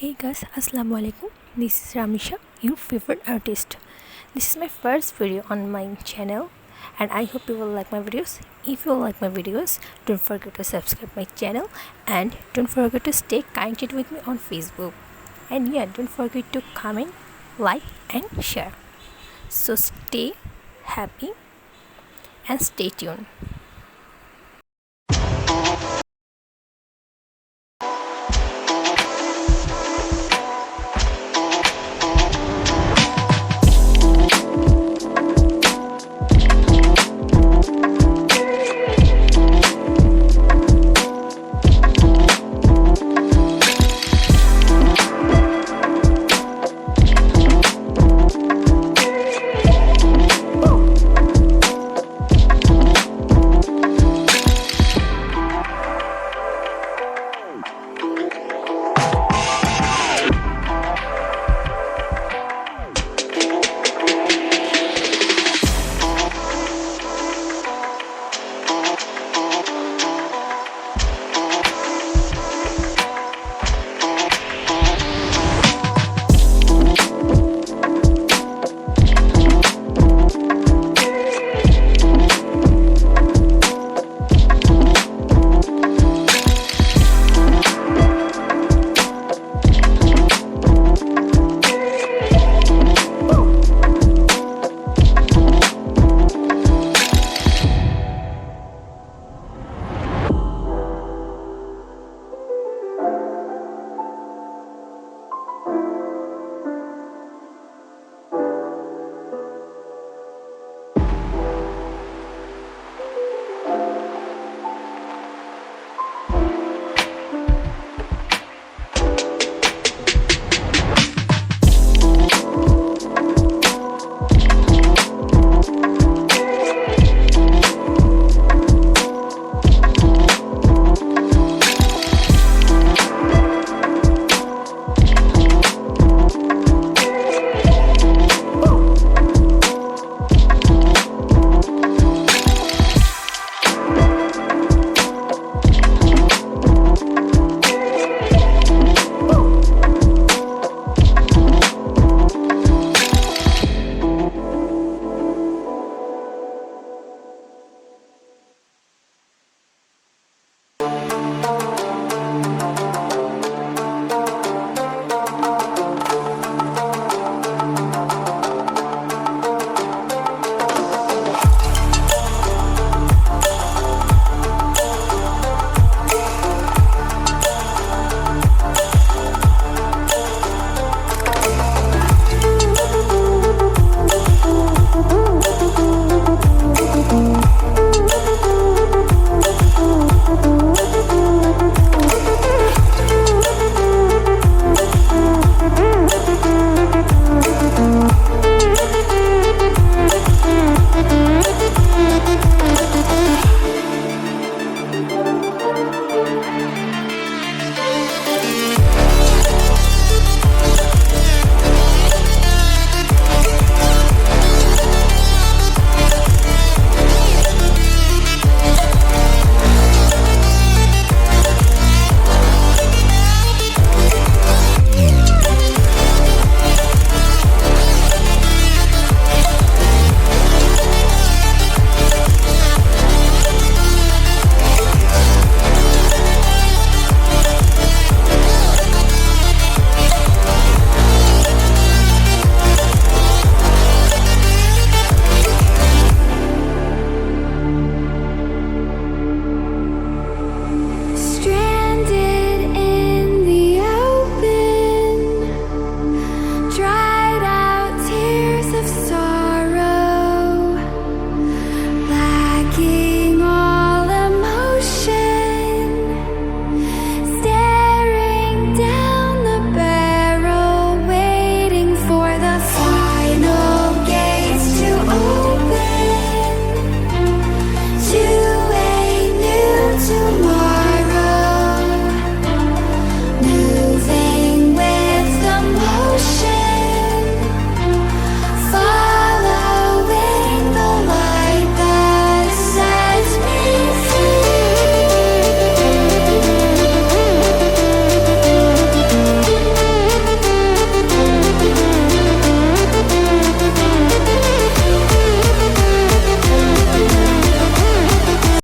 Hey guys, Assalamu Alaikum. This is Ramisha, your favorite artist. This is my first video on my channel and I hope you will like my videos. If you like my videos, don't forget to subscribe my channel and don't forget to stay connected with me on Facebook. And yeah, don't forget to comment, like and share. So stay happy and stay tuned.